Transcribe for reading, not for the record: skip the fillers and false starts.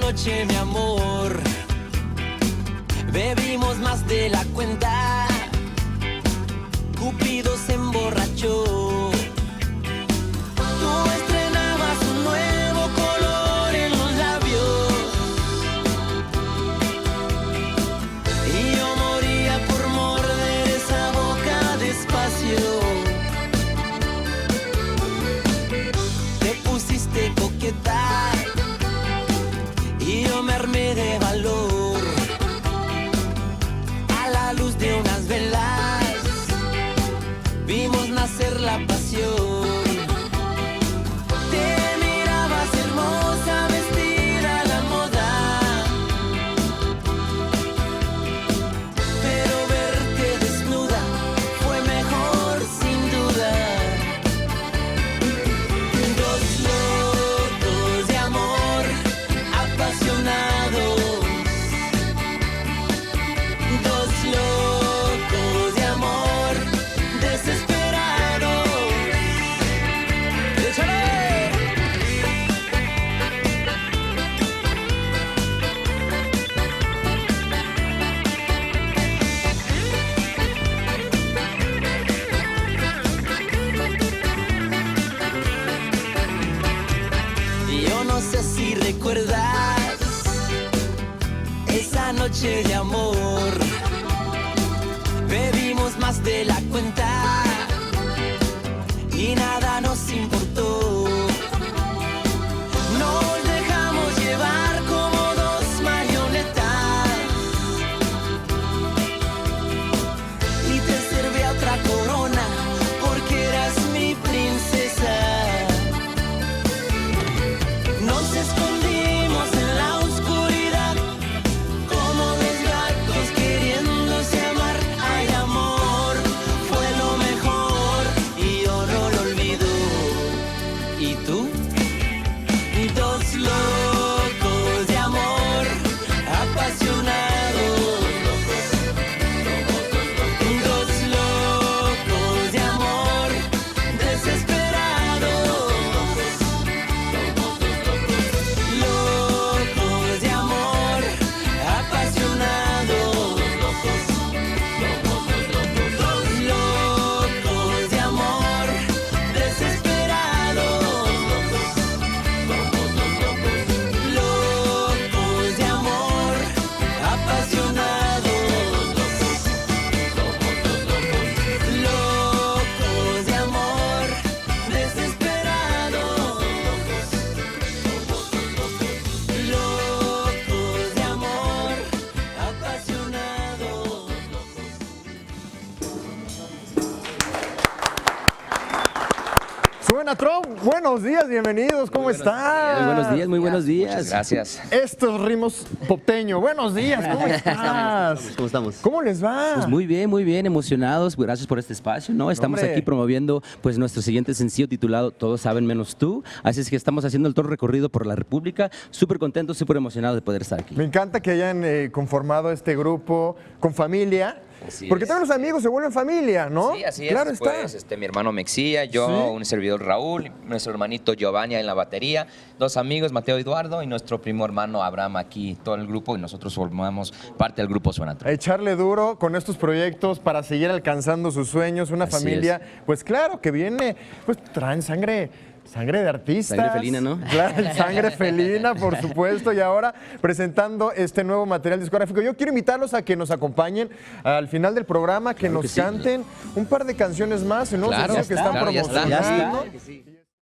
noche, mi amor, bebimos más de la cuenta. Cupido se emborrachó. Tú estrenabas un nuevo color en los labios y yo moría por morder esa boca despacio. Te pusiste coqueta y yo me armé de valor. A la luz de unas velas vimos nacer la pasión. Te mirabas hermosa, vestida a la moda, pero verte desnuda fue mejor sin duda. Dos locos de amor, apasionados. Dos locos de amor, desesperados. ¡Échale! Yo no sé si recuerdas esa noche de amor. Bebimos más de la cuenta y nada nos importó. Nos dejamos llevar como dos marionetas y te serví a otra corona porque eras mi princesa. Nos escondimos en la oscuridad como dos gatos queriéndose amar. Ay, amor, fue lo mejor y yo no lo olvido. ¿Y tú? Dos locos de amor, apasionados. Dos locos de amor, desesperados. Locos de amor, apasionados. Dos locos de amor, desesperados. Locos de amor, apasionados. Locos de amor, desesperados. Locos de amor, apasionados. Suena Trump, buenos días, bienvenidos, ¿cómo están? Muy buenos días, muy buenos días. Muchas gracias. Estos ritmos popteño, buenos días, ¿cómo estás? ¿Cómo estamos? ¿Cómo les va? Pues muy bien, emocionados. Gracias por este espacio, ¿no? Estamos Hombre. aquí promoviendo pues nuestro siguiente sencillo titulado Todos saben menos tú. Así es que estamos haciendo el todo recorrido por la República. Súper contentos, súper emocionados de poder estar aquí. Me encanta que hayan conformado este grupo con familia, Así porque es. también los amigos se vuelven familia, ¿no? Sí, así Claro es. está. Pues, mi hermano Mexía, yo, Sí. un servidor Raúl, nuestro hermanito Giovanni en la batería, dos amigos, Mateo y Eduardo, y nuestro primo hermano Abraham aquí, todo el grupo, y nosotros formamos parte del grupo Suena Trump. A echarle duro con estos proyectos para seguir alcanzando sus sueños, una Así familia, pues claro, que viene, pues traen sangre de artistas. Sangre felina, ¿no? Claro, sangre felina, por supuesto. Y ahora presentando este nuevo material discográfico. Yo quiero invitarlos a que nos acompañen al final del programa, que Claro nos que sí. canten un par de canciones más, ¿no? Claro, Sencillo que están claro, ya está. promocionando. Ya está.